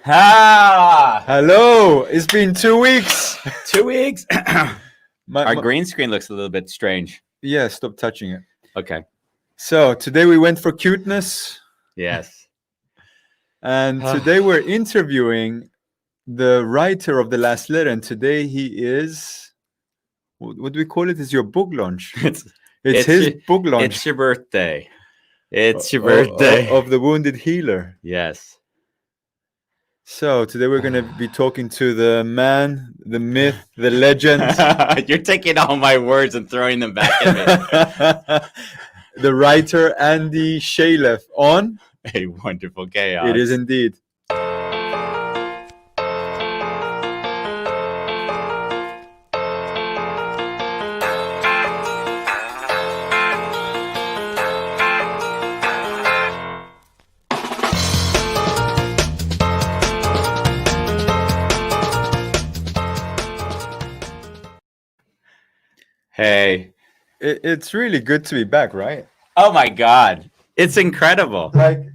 Ah, Hello, it's been 2 weeks. 2 weeks. My- Our my- green screen looks a little bit strange. yeah, stop touching it. Okay. So today we went for cuteness, Yes. and today we're interviewing the writer of the last letter. And today he is, what do we call it? It's your book launch. It's his book launch. It's your birthday. It's your o- birthday. of the wounded healer. Yes. So today we're going to be talking to the man, the myth, the legend, You're taking all my words and throwing them back at me. the writer Andy Shalev on A wonderful chaos. It is indeed. Hey. It's really good to be back, right? Oh my God. It's incredible. Like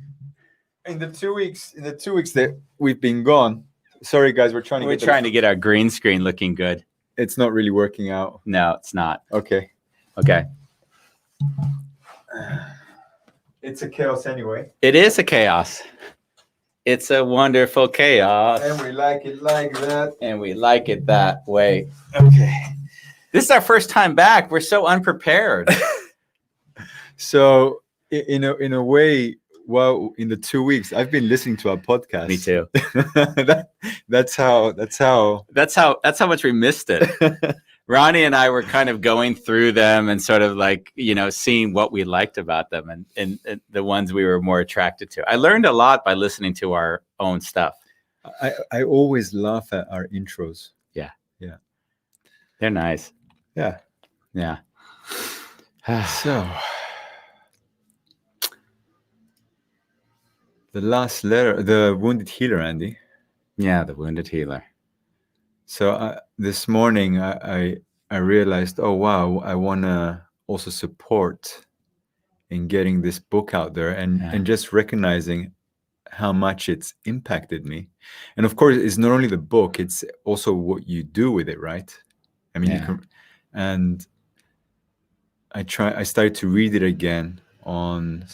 in the 2 weeks that we've been gone. Sorry guys, we're trying to get our green screen looking good. It's not really working out. No, it's not. Okay. Okay. It's a chaos anyway. It is a chaos. It's a wonderful chaos. And we like it like that. And we like it that way. Okay. This is our first time back. We're so unprepared. So in a way, well, in the 2 weeks I've been listening to our podcast. Me too. That's how much we missed it. Ronnie and I were kind of going through them and sort of like, seeing what we liked about them and the ones we were more attracted to. I learned a lot by listening to our own stuff. I always laugh at our intros. Yeah. Yeah. They're nice. Yeah. Yeah. So the last letter, the wounded healer, Andy. Yeah, the wounded healer. So this morning I realized, oh wow, I want to also support in getting this book out there and just recognizing how much it's impacted me. And of course, it's not only the book, it's also what you do with it, right? I mean, and I started to read it again on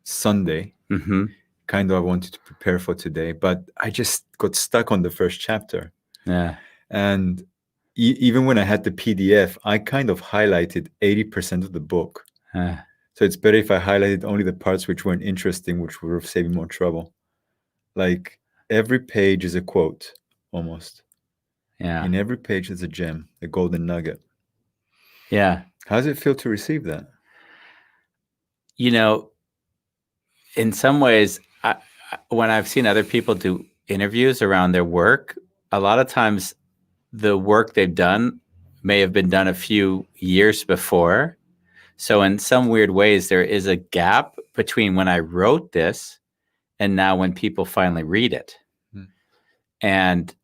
Sunday. Mm-hmm. Kind of I wanted to prepare for today, but I just got stuck on the first chapter. Yeah. And even when I had the PDF, I kind of highlighted 80% of the book. So it's better if I highlighted only the parts which weren't interesting, which would have saved me more trouble. Like every page is a quote, almost. Yeah. In every page is a gem, a golden nugget. Yeah. How does it feel to receive that? In some ways, when I've seen other people do interviews around their work, a lot of times the work they've done may have been done a few years before. So in some weird ways, there is a gap between when I wrote this and now when people finally read it. And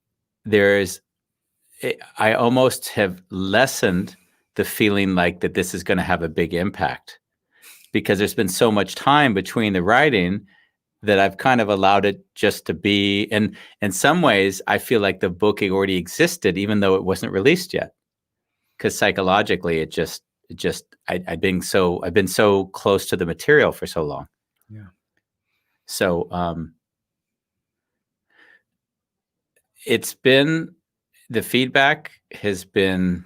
I almost have lessened the feeling like that this is going to have a big impact, because there's been so much time between the writing that I've kind of allowed it just to be. And in some ways, I feel like the book already existed, even though it wasn't released yet. Because psychologically, I've been so close to the material for so long. Yeah. So the feedback has been,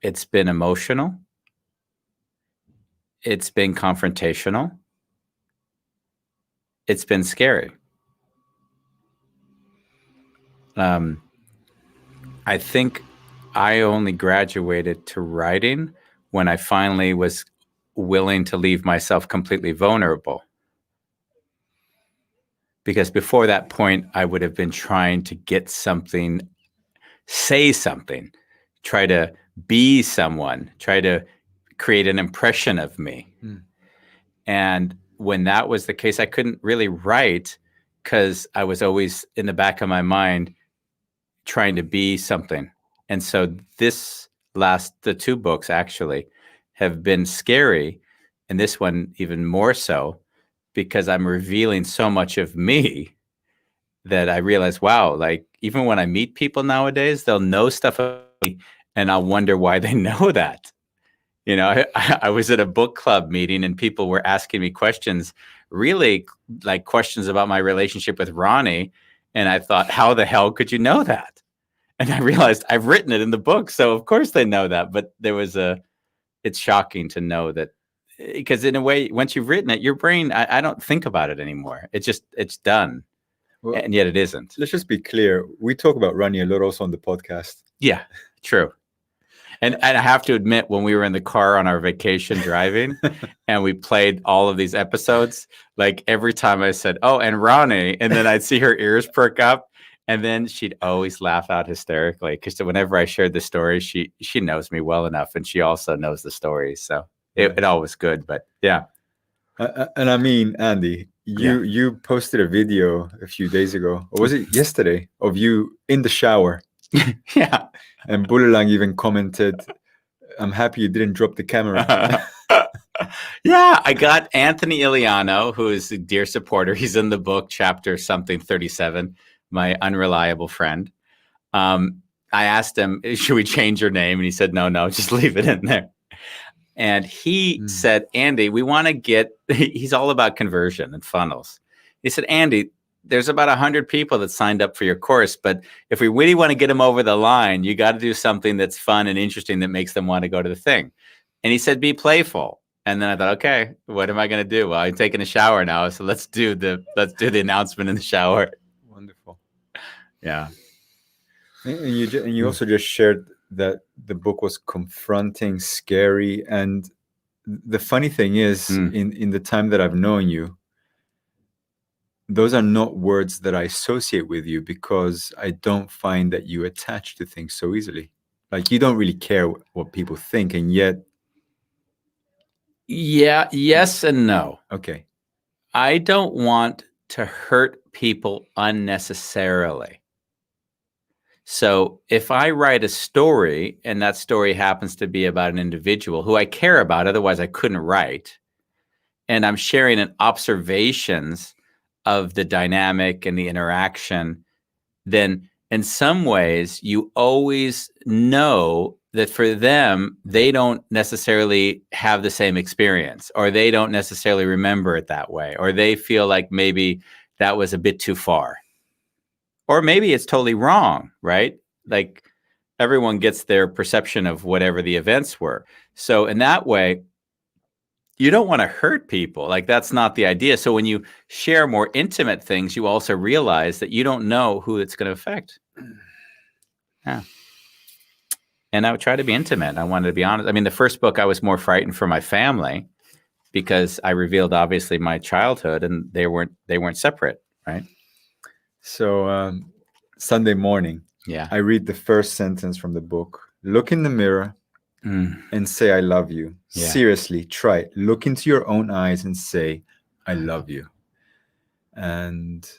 it's been emotional. It's been confrontational. It's been scary. I think I only graduated to writing when I finally was willing to leave myself completely vulnerable. Because before that point, I would have been trying to get something, say something, try to be someone, try to create an impression of me. And when that was the case, I couldn't really write because I was always in the back of my mind trying to be something. And so the 2 books actually have been scary, and this one even more so, because I'm revealing so much of me that I realize, wow, like even when I meet people nowadays, they'll know stuff about me and I'll wonder why they know that. You know, I was at a book club meeting and people were asking me questions, really like questions about my relationship with Ronnie. And I thought, how the hell could you know that? And I realized I've written it in the book. So of course they know that. But it's shocking to know that, because in a way, once you've written it, your brain, I don't think about it anymore. It's done. Well, and yet it isn't. Let's just be clear. We talk about Ronnie a lot also on the podcast. Yeah, true. And I have to admit, when we were in the car on our vacation driving and we played all of these episodes, like every time I said, oh, and Ronnie, and then I'd see her ears perk up, and then she'd always laugh out hysterically, because whenever I shared the story, she knows me well enough and she also knows the stories. So it all was good, but yeah. And I mean, Andy, you posted a video a few days ago, or was it yesterday, of you in the shower. Yeah. And Bulalang even commented, I'm happy you didn't drop the camera. Yeah, I got Anthony Iliano, who is a dear supporter. He's in the book, chapter something 37, my unreliable friend. I asked him, should we change your name? And he said, no, just leave it in there. And he said, Andy, we want to get, he's all about conversion and funnels. He said, Andy, there's about 100 people that signed up for your course, but if we really want to get them over the line, you got to do something that's fun and interesting that makes them want to go to the thing. And he said, be playful. And then I thought, okay, what am I going to do? Well, I'm taking a shower now, so let's do the announcement in the shower. Wonderful. Yeah. And you also just shared that the book was confronting, scary, and the funny thing is, in the time that I've known you, those are not words that I associate with you, because I don't find that you attach to things so easily. Like, you don't really care what people think, and yet. Yeah, yes and no. Okay. I don't want to hurt people unnecessarily. So if I write a story and that story happens to be about an individual who I care about, otherwise I couldn't write, and I'm sharing an observations of the dynamic and the interaction, then in some ways you always know that for them, they don't necessarily have the same experience, or they don't necessarily remember it that way, or they feel like maybe that was a bit too far, or maybe it's totally wrong, right? Like everyone gets their perception of whatever the events were. So in that way, you don't want to hurt people. Like, that's not the idea. So when you share more intimate things, you also realize that you don't know who it's going to affect. Yeah. And I would try to be intimate. I wanted to be honest. I mean, the first book, I was more frightened for my family, because I revealed obviously my childhood, and they weren't separate, right? So Sunday morning, I read the first sentence from the book. Look in the mirror and say, I love you. Yeah. Seriously, try it. Look into your own eyes and say, I love you. And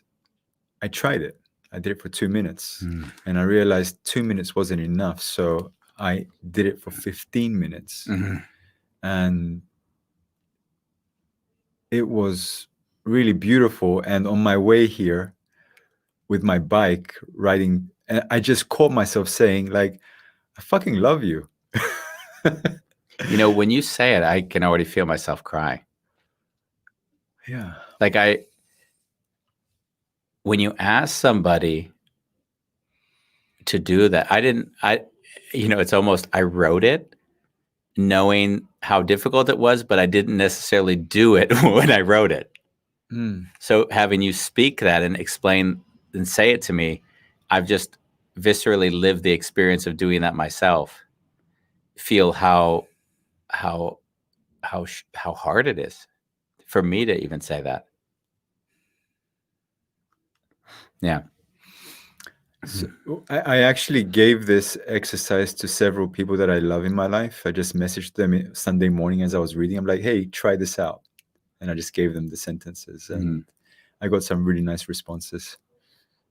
I tried it. I did it for 2 minutes. And I realized 2 minutes wasn't enough. So I did it for 15 minutes. And it was really beautiful. And on my way here with my bike riding, I just caught myself saying, like, I fucking love you. You know, when you say it, I can already feel myself cry. Yeah. Like when you ask somebody to do that, it's almost, I wrote it knowing how difficult it was, but I didn't necessarily do it when I wrote it. So having you speak that and explain and say it to me, I've just viscerally lived the experience of doing that myself. Feel how hard it is for me to even say that. Yeah. So I actually gave this exercise to several people that I love in my life. I just messaged them Sunday morning as I was reading. I'm like, hey, try this out. And I just gave them the sentences, and I got some really nice responses.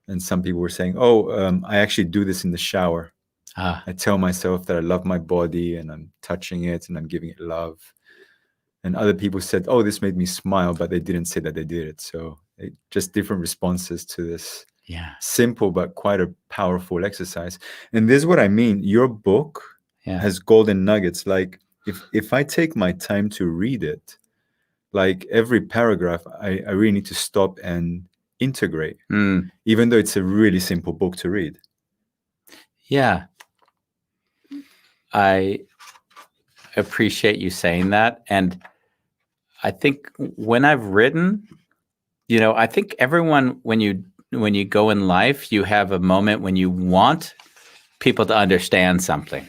And some people were saying, I actually do this in the shower. I tell myself that I love my body and I'm touching it and I'm giving it love. and other people said, oh, this made me smile, but they didn't say that they did it. So just different responses to this simple but quite a powerful exercise. And this is what I mean. Your book has golden nuggets. Like if I take my time to read it, like every paragraph, I really need to stop and integrate, even though it's a really simple book to read. Yeah. I appreciate you saying that. And I think when I've written, I think everyone, when you go in life, you have a moment when you want people to understand something.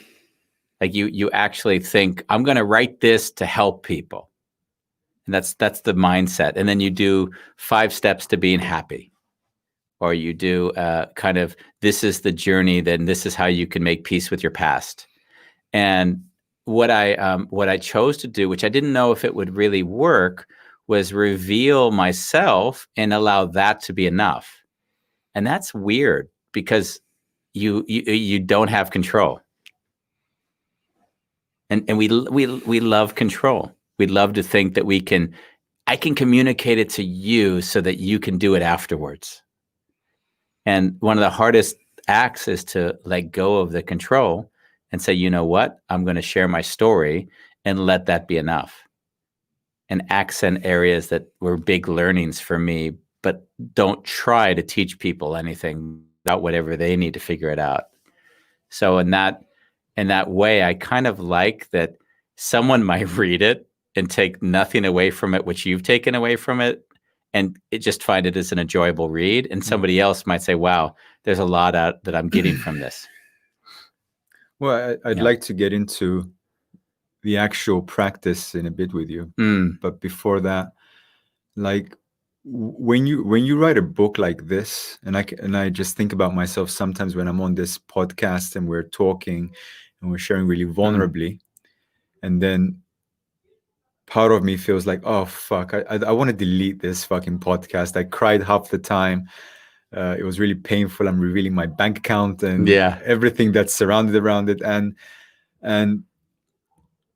Like you actually think, I'm going to write this to help people. And that's the mindset. And then you do 5 steps to being happy. Or you do kind of, this is the journey, then this is how you can make peace with your past. And what I chose to do, which I didn't know if it would really work, was reveal myself and allow that to be enough. And that's weird because you don't have control. And we love control. We love to think that I can communicate it to you so that you can do it afterwards. And one of the hardest acts is to let go of the control and say, you know what, I'm going to share my story and let that be enough. And accent areas that were big learnings for me, but don't try to teach people anything about whatever they need to figure it out. So in that way, I kind of like that someone might read it and take nothing away from it, which you've taken away from it, and just find it as an enjoyable read. And somebody else might say, wow, there's a lot out that I'm getting from this. Well, I'd like to get into the actual practice in a bit with you. But before that, like when you write a book like this, and I just think about myself sometimes when I'm on this podcast and we're talking and we're sharing really vulnerably, and then part of me feels like, oh fuck, I want to delete this fucking podcast. I cried half the time. It was really painful. I'm revealing my bank account and everything that's surrounded around it. And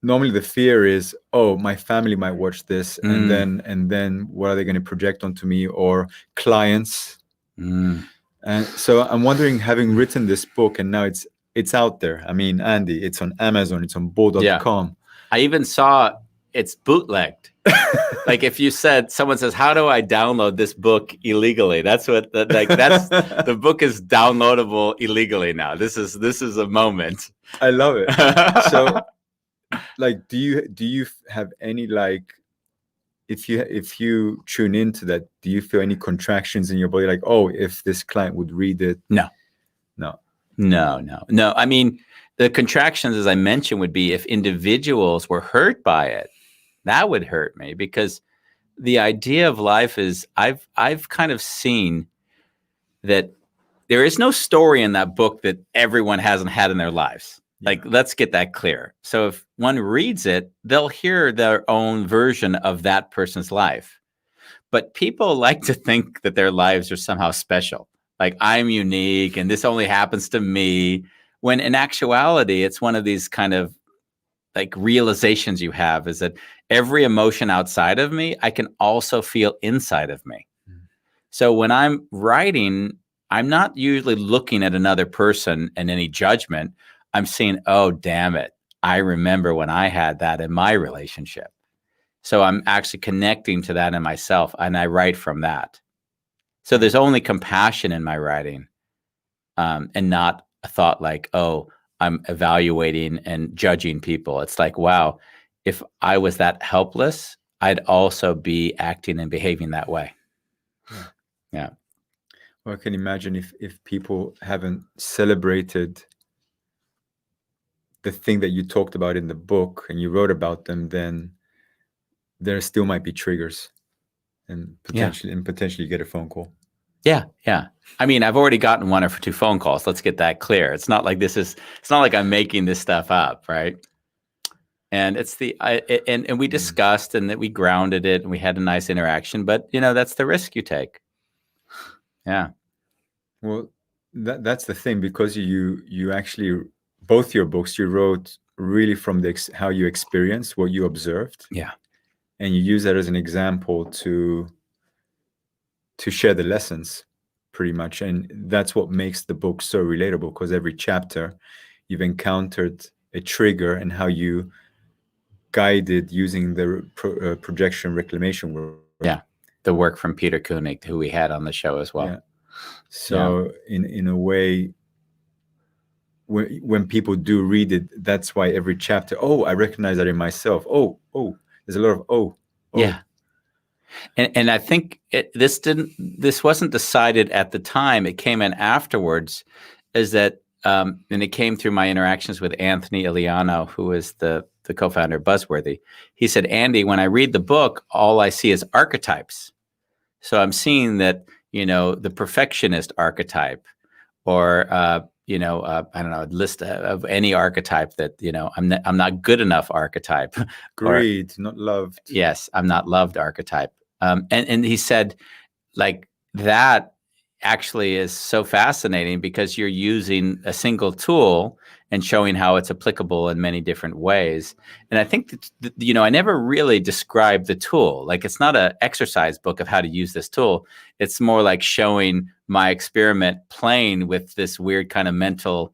normally the fear is, oh, my family might watch this, and then what are they going to project onto me, or clients? And so I'm wondering, having written this book and now it's out there. I mean, Andy, it's on Amazon, it's on Bo.com. I even saw it's bootlegged. Like if someone says, how do I download this book illegally? That's what the book is downloadable illegally now. This is a moment. I love it. So like, do you have any, like, if you tune into that, do you feel any contractions in your body? Like, oh, if this client would read it? No. I mean, the contractions, as I mentioned, would be if individuals were hurt by it. That would hurt me, because the idea of life is I've kind of seen that there is no story in that book that everyone hasn't had in their lives. Like, let's get that clear. So if one reads it, they'll hear their own version of that person's life. But people like to think that their lives are somehow special. Like, I'm unique and this only happens to me. When in actuality, it's one of these kind of like realizations you have, is that every emotion outside of me, I can also feel inside of me. So when I'm writing, I'm not usually looking at another person and any judgment. I'm saying, oh, damn it, I remember when I had that in my relationship. So I'm actually connecting to that in myself, and I write from that. So there's only compassion in my writing, and not a thought like, oh, I'm evaluating and judging people. It's like, wow, if I was that helpless, I'd also be acting and behaving that way. Yeah. Well, I can imagine if people haven't celebrated the thing that you talked about in the book and you wrote about them, then there still might be triggers and potentially get a phone call. Yeah. I mean, I've already gotten 1 or 2 phone calls. Let's get that clear. It's not like it's not like I'm making this stuff up, right? And it's and we discussed, and that we grounded it, and we had a nice interaction. But that's the risk you take. Yeah. Well, that's the thing, because you actually, both your books, you wrote really from how you experienced, what you observed. Yeah. and you use that as an example to share the lessons, pretty much. And that's what makes the book so relatable, because every chapter you've encountered a trigger and how you guided using the projection reclamation work. Yeah, the work from Peter Koenig, who we had on the show as well. Yeah. So in a way, when people do read it, that's why every chapter, oh, I recognize that in myself. Oh, there's a lot of oh. Yeah. And I think this wasn't decided at the time. It came in afterwards, is that and it came through my interactions with Anthony Iliano, who is the co-founder of Buzzworthy. He said, Andy, when I read the book, all I see is archetypes. So I'm seeing that, the perfectionist archetype, or I don't know, a list of any archetype that, I'm not good enough archetype. Greed, not loved. Yes, I'm not loved archetype. And he said, like, that actually is so fascinating because you're using a single tool and showing how it's applicable in many different ways. And I think that, I never really described the tool. Like, it's not an exercise book of how to use this tool. It's more like showing my experiment playing with this weird kind of mental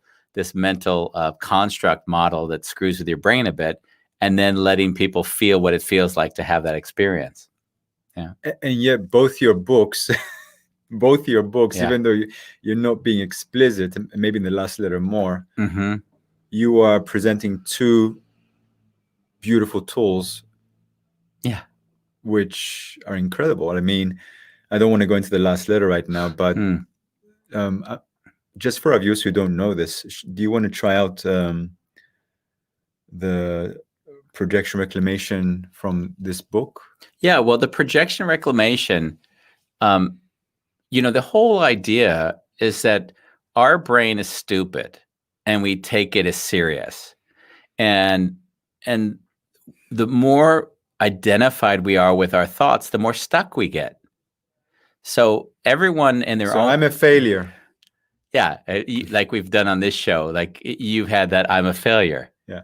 construct model that screws with your brain a bit, and then letting people feel what it feels like to have that experience. Yeah. And yet both your books, even though you're not being explicit, and maybe in the last letter more, you are presenting two beautiful tools, which are incredible. I mean, I don't want to go into the last letter right now, but just for our viewers who don't know this, do you want to try out the projection reclamation from this book? Yeah, well, the projection reclamation, the whole idea is that our brain is stupid and we take it as serious. And the more identified we are with our thoughts, the more stuck we get. So everyone in their own... I'm a failure. Yeah, like we've done on this show, like you've had that I'm a failure. Yeah.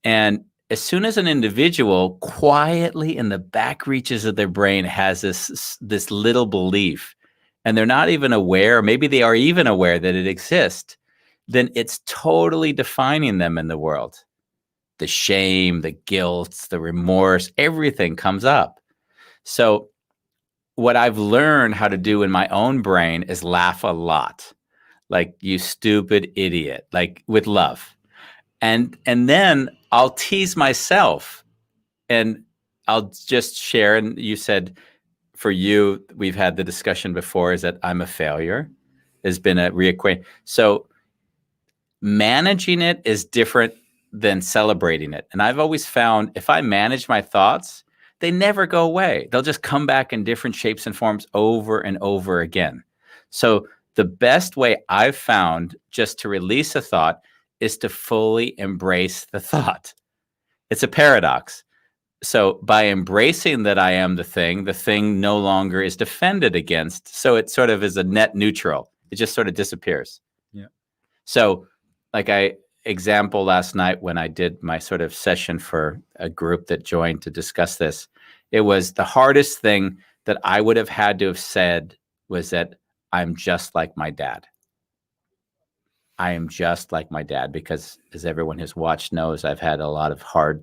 And as soon as an individual quietly in the back reaches of their brain has this little belief, and they're not even aware, maybe they are even aware that it exists, then it's totally defining them in the world. The shame, the guilt, the remorse, everything comes up. So what I've learned how to do in my own brain is laugh a lot. Like, you stupid idiot, like with love. And then I'll tease myself and I'll just share. And you said, for you, we've had the discussion before, is that I'm a failure. There's been a reacquaint. So managing it is different than celebrating it. And I've always found if I manage my thoughts, they never go away. They'll just come back in different shapes and forms over and over again. So the best way I've found just to release a thought is to fully embrace the thought. It's a paradox. So by embracing that I am the thing no longer is defended against. So it sort of is a net neutral. It just sort of disappears. Yeah. So like example last night when I did my sort of session for a group that joined to discuss this, it was the hardest thing that I would have had to have said was that I'm just like my dad. I am just like my dad, because as everyone who's watched knows, I've had a lot of hard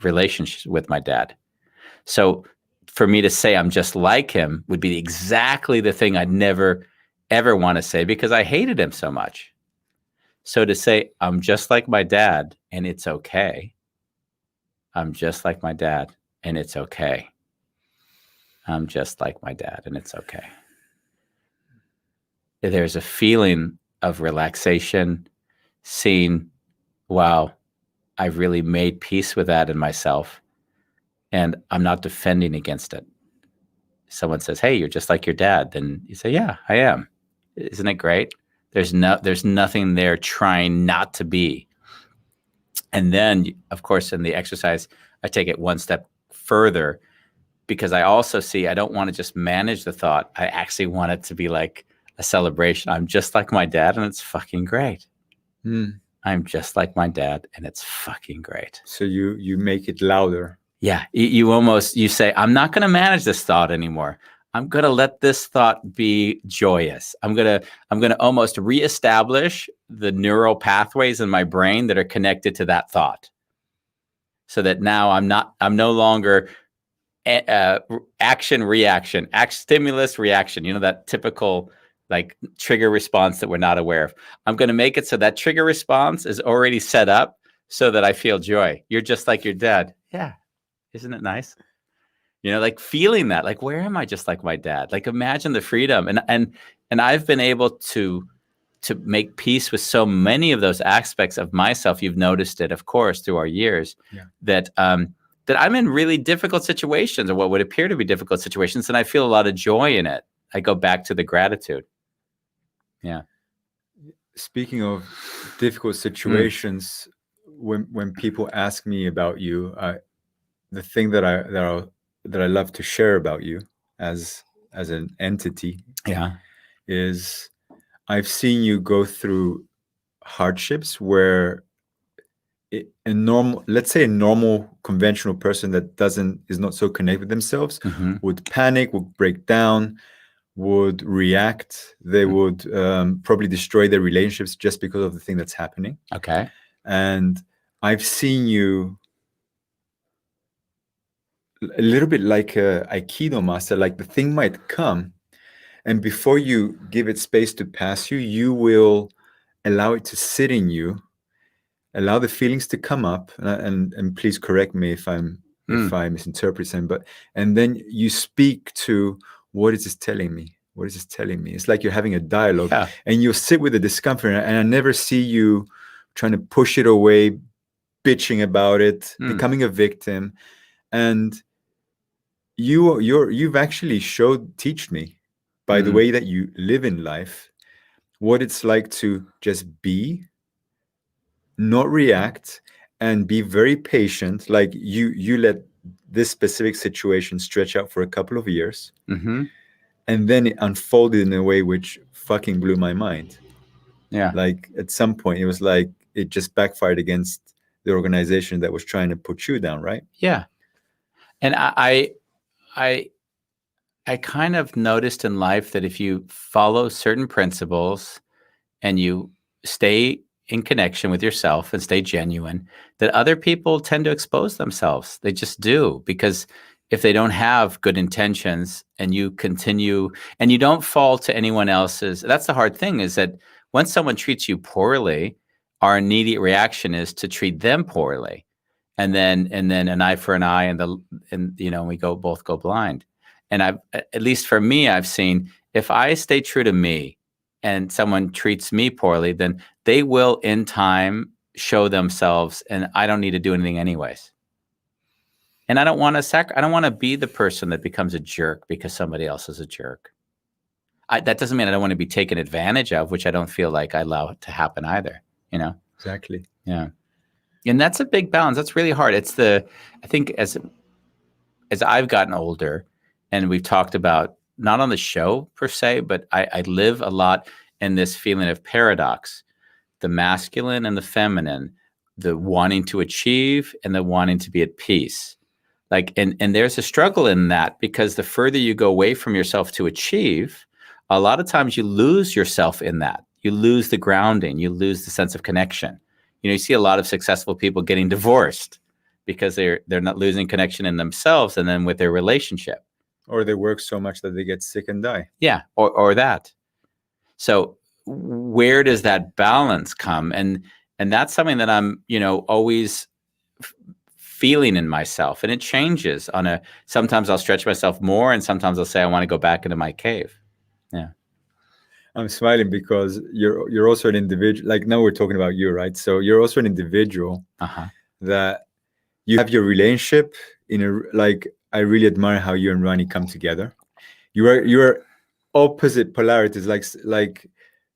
relationships with my dad. So for me to say I'm just like him would be exactly the thing I'd never, ever want to say, because I hated him so much. So to say I'm just like my dad and it's okay. I'm just like my dad and it's okay. I'm just like my dad and it's okay. There's a feeling of relaxation, seeing, wow, I've really made peace with that in myself, and I'm not defending against it. Someone says, hey, you're just like your dad. Then you say, yeah, I am. Isn't it great? There's nothing there trying not to be. And then, of course, in the exercise, I take it one step further, because I also see I don't want to just manage the thought. I actually want it to be like a celebration. I'm just like my dad and it's fucking great. I'm just like my dad and it's fucking great. So you make it louder. Yeah, you say, I'm not going to manage this thought anymore. I'm going to let this thought be joyous. I'm going to almost reestablish the neural pathways in my brain that are connected to that thought. So that now I'm no longer action, reaction, stimulus, reaction, that typical like trigger response that we're not aware of. I'm going to make it so that trigger response is already set up so that I feel joy. You're just like your dad. Yeah. Isn't it nice? Like feeling that, like, where am I just like my dad? Like, imagine the freedom. And I've been able to make peace with so many of those aspects of myself. You've noticed it, of course, through our years, that I'm in really difficult situations, or what would appear to be difficult situations, and I feel a lot of joy in it. I go back to the gratitude. Yeah. Speaking of difficult situations, when people ask me about you, the thing that I love to share about you as an entity, is I've seen you go through hardships where let's say a normal conventional person that is not so connected with themselves would panic, would break down, would react. They would probably destroy their relationships just because of the thing that's happening. Okay. And I've seen you a little bit like a Aikido master, like the thing might come, and before you give it space to pass you, you will allow it to sit in you, allow the feelings to come up, and please correct me if I misinterpret them, and then you speak to, what is this telling me? What is this telling me? It's like you're having a dialogue, and you'll sit with the discomfort, and I never see you trying to push it away, bitching about it, becoming a victim. And you've actually teach me by the way that you live in life, what it's like to just be, not react, and be very patient. Like you let this specific situation stretch out for a couple of years, and then it unfolded in a way which fucking blew my mind. Yeah. Like at some point it was like it just backfired against the organization that was trying to put you down, right? Yeah. And I kind of noticed in life that if you follow certain principles and you stay in connection with yourself and stay genuine, that other people tend to expose themselves. They just do, because if they don't have good intentions and you continue and you don't fall to anyone else's, that's the hard thing, is that when someone treats you poorly, our immediate reaction is to treat them poorly. And then an eye for an eye, and we both go blind. And at least for me, I've seen, if I stay true to me and someone treats me poorly, then they will in time show themselves, and I don't need to do anything anyways. And I don't want to be the person that becomes a jerk because somebody else is a jerk. That doesn't mean I don't want to be taken advantage of, which I don't feel like I allow it to happen either. Exactly. Yeah. And that's a big balance. That's really hard. I think as I've gotten older, and we've talked about, not on the show per se, but I live a lot in this feeling of paradox, the masculine and the feminine, the wanting to achieve and the wanting to be at peace. Like, and there's a struggle in that, because the further you go away from yourself to achieve, a lot of times you lose yourself in that. You lose the grounding, you lose the sense of connection. You see a lot of successful people getting divorced because they're not losing connection in themselves and then with their relationship. Or they work so much that they get sick and die. Yeah, or that. So where does that balance come? And that's something that I'm, always feeling in myself, and it changes sometimes I'll stretch myself more, and sometimes I'll say I want to go back into my cave. Yeah. I'm smiling because you're also an individual. Like, now we're talking about you, right? So you're also an individual that you have your relationship I really admire how you and Ronnie come together. You're opposite polarities. Like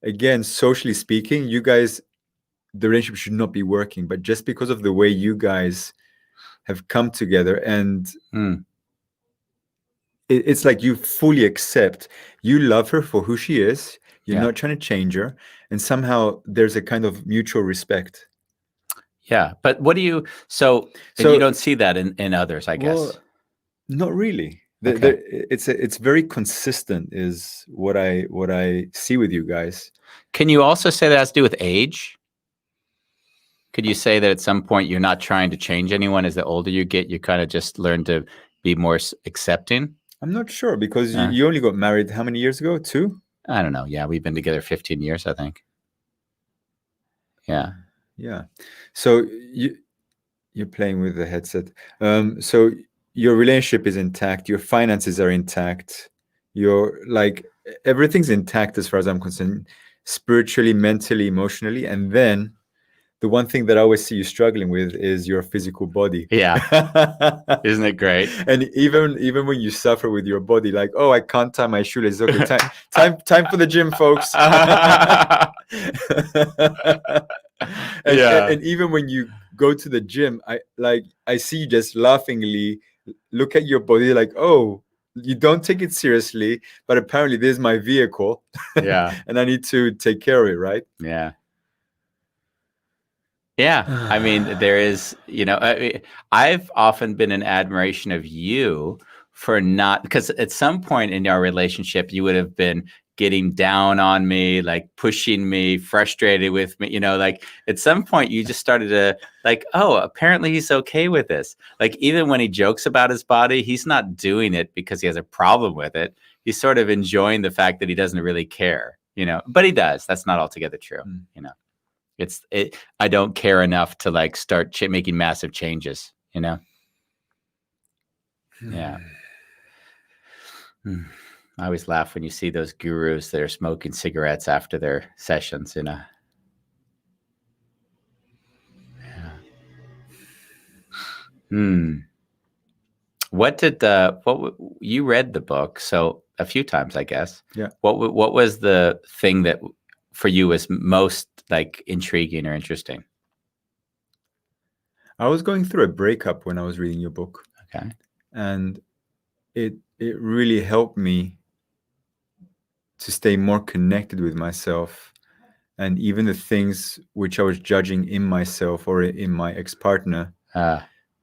again, socially speaking, you guys, the relationship should not be working, but just because of the way you guys have come together, and it's like you fully accept, you love her for who she is. You're not trying to change her, and somehow there's a kind of mutual respect. Yeah. But what do you, so you don't see that in others, I guess. Well, not really. Okay. It's very consistent is what I see with you guys. Can you also say that has to do with age? Could you say that at some point you're not trying to change anyone? As the older you get, you kind of just learn to be more accepting? I'm not sure because you only got married how many years ago? 2? I don't know. Yeah, we've been together 15 years, I think. Yeah. Yeah. So you're playing with the headset. So your relationship is intact. Your finances are intact. Your like everything's intact as far as I'm concerned, spiritually, mentally, emotionally, and then the one thing that I always see you struggling with is your physical body. Yeah. Isn't it great? And even when you suffer with your body, like, oh, I can't tie my shoelaces. Okay, time for the gym, folks. And even when you go to the gym, I see you just laughingly look at your body like, oh, you don't take it seriously, but apparently this is my vehicle. Yeah. And I need to take care of it, right? Yeah. Yeah. I mean, there is, I've often been in admiration of you for not, because at some point in our relationship, you would have been getting down on me, like pushing me, frustrated with me, like at some point you just started to like, oh, apparently he's okay with this. Like even when he jokes about his body, he's not doing it because he has a problem with it. He's sort of enjoying the fact that he doesn't really care, but he does. That's not altogether true. I don't care enough to like start making massive changes, Yeah. I always laugh when you see those gurus that are smoking cigarettes after their sessions, Yeah. What you read the book so a few times, I guess. Yeah. What was the thing that for you was most like intriguing or interesting? I was going through a breakup when I was reading your book. Okay. And it really helped me to stay more connected with myself, and even the things which I was judging in myself or in my ex-partner,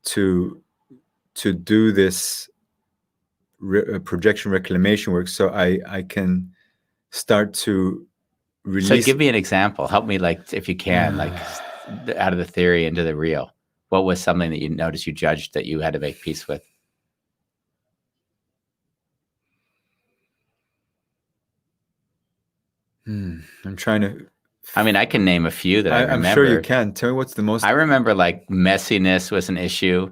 to do this projection reclamation work, so I can start to release. So give me an example. Help me, like, if you can, like out of the theory into the real. What was something that you noticed you judged that you had to make peace with? I'm trying to. I mean, I can name a few that I remember. I'm sure you can. Tell me what's the most. I remember like messiness was an issue.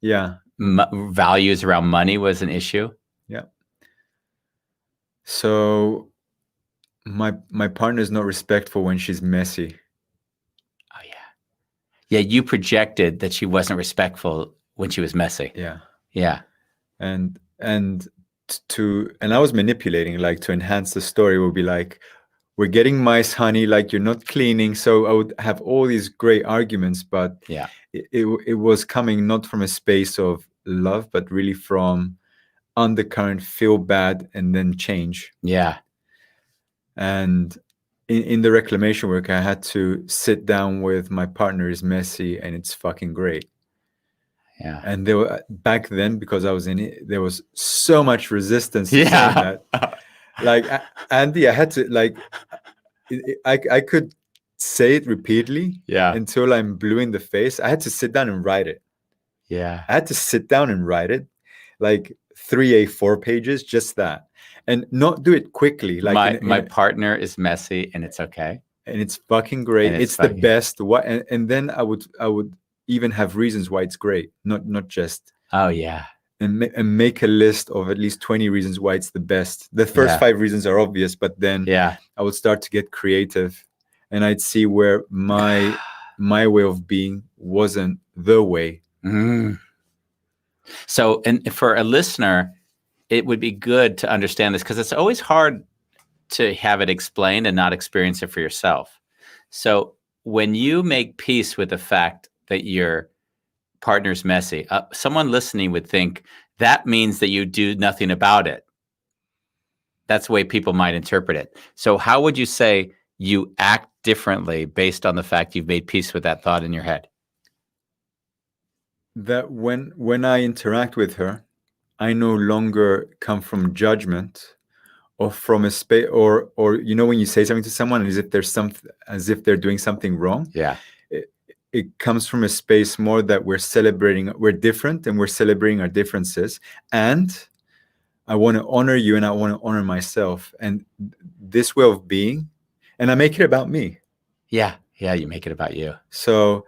Yeah. Values around money was an issue. Yeah. So my partner is not respectful when she's messy. Oh yeah. Yeah, you projected that she wasn't respectful when she was messy. Yeah. Yeah. And I was manipulating, like, to enhance the story. Would be like, we're getting mice, honey, like you're not cleaning. So I would have all these great arguments, but yeah, it was coming not from a space of love, but really from undercurrent, feel bad, and then change. Yeah. And in the reclamation work, I had to sit down with my partner is messy and it's fucking great. Yeah. And there were, back then, because I was in it, there was so much resistance to saying that. Like, Andy, I had to, like, I could say it repeatedly until I'm blue in the face. I had to sit down and write it. Yeah. I had to sit down and write it, like 3 A4 pages, just that. And not do it quickly. Like my partner is messy and it's okay. And it's fucking great. It's the best. And then I would even have reasons why it's great. Not just. Oh yeah. And make a list of at least 20 reasons why it's the best. The first 5 reasons are obvious, but then I would start to get creative, and I'd see where my way of being wasn't the way. So, and for a listener, it would be good to understand this, because it's always hard to have it explained and not experience it for yourself. So when you make peace with the fact that your partner's messy, someone listening would think that means that you do nothing about it. That's the way people might interpret it. So how would you say you act differently based on the fact you've made peace with that thought in your head? That when I interact with her, I no longer come from judgment or from a space, or when you say something to someone as if they're doing something wrong. Yeah. It comes from a space more that we're different and we're celebrating our differences, and I want to honor you and I want to honor myself, and this way of being, and I make it about me. Yeah, you make it about you. So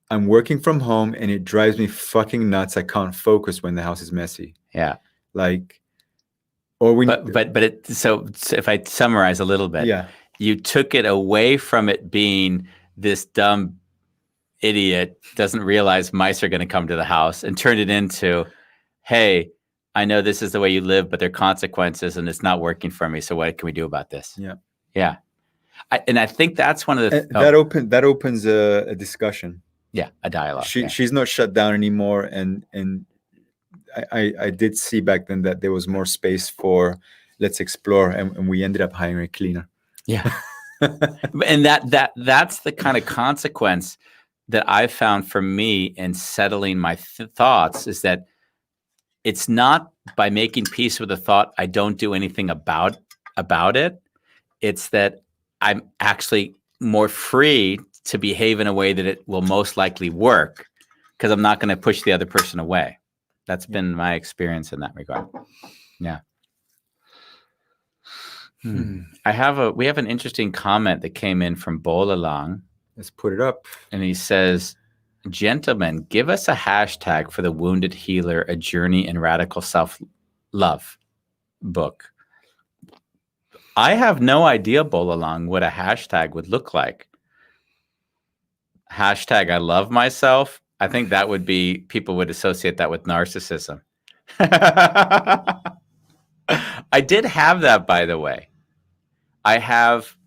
I'm working from home and it drives me fucking nuts. I can't focus when the house is messy. Yeah. Like, so if I summarize a little bit, yeah, you took it away from it being this dumb idiot doesn't realize mice are going to come to the house, and turned it into, hey, I know this is the way you live, but there are consequences and it's not working for me. So what can we do about this? Yeah. Yeah. I think that's one of the... That opens a discussion. Yeah, a dialogue. She's not shut down anymore. And I did see back then that there was more space for let's explore, and we ended up hiring a cleaner. Yeah. And that's the kind of consequence that I found for me in settling my thoughts, is that it's not by making peace with the thought I don't do anything about it. It's that I'm actually more free to behave in a way that it will most likely work, because I'm not going to push the other person away. That's been my experience in that regard. Yeah. We have an interesting comment that came in from Bolalang. Let's put it up. And he says, gentlemen, give us a hashtag for the Wounded Healer, A Journey in Radical Self-Love book. I have no idea, Bolalang, what a hashtag would look like. Hashtag I love myself. I think that would be, people would associate that with narcissism. I did have that, by the way. I've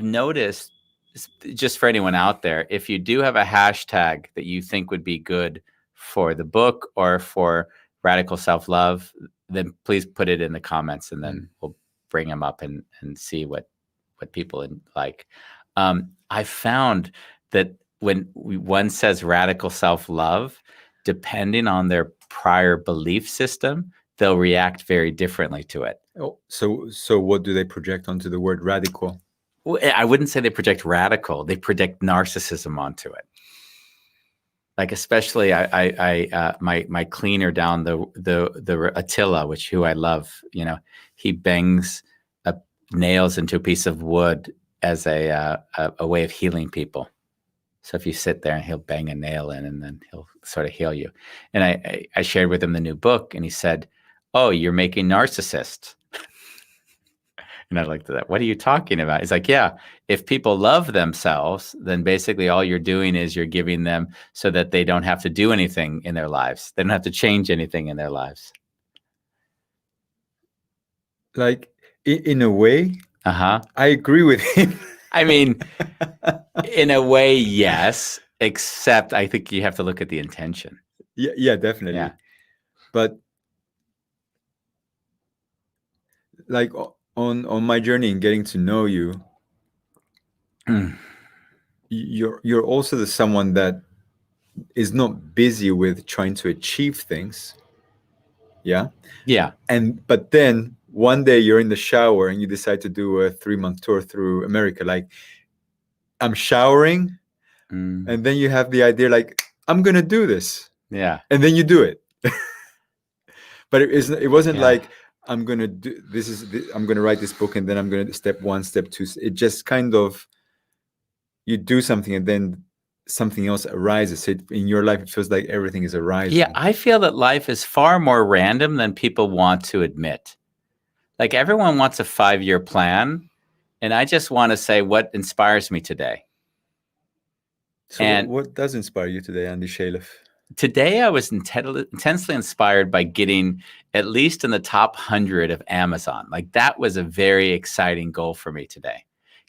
noticed, just for anyone out there, if you do have a hashtag that you think would be good for the book or for radical self-love, then please put it in the comments, and then we'll bring them up and see what people like. I found that when one says radical self-love, depending on their prior belief system, they'll react very differently to it. Oh, so what do they project onto the word radical? Well, I wouldn't say they project radical. They project narcissism onto it. Like, especially my cleaner down the Attila, who I love, he bangs nails into a piece of wood as a way of healing people. So if you sit there and he'll bang a nail in, and then he'll sort of heal you. And I shared with him the new book, and he said, "Oh, you're making narcissists." And I looked at that. What are you talking about? He's like, yeah, if people love themselves, then basically all you're doing is you're giving them so that they don't have to do anything in their lives. They don't have to change anything in their lives. Like, in a way, I agree with him. I mean, in a way, yes, except I think you have to look at the intention. Yeah, definitely. Yeah. But like on my journey in getting to know you, you're also someone that is not busy with trying to achieve things. Yeah. But then one day you're in the shower and you decide to do a 3-month tour through America. Like, I'm showering, and then you have the idea, like, I'm gonna do this. Yeah. And then you do it. But it wasn't like, I'm gonna do this. I'm gonna write this book, and then I'm gonna step 1, step 2. It just kind of, you do something, and then something else arises. In your life, it feels like everything is arising. Yeah, I feel that life is far more random than people want to admit. Like, everyone wants a 5-year plan, and I just want to say what inspires me today. So what does inspire you today, Andy Shalev? Today, I was intensely inspired by getting at least in the top 100 of Amazon. Like, that was a very exciting goal for me today.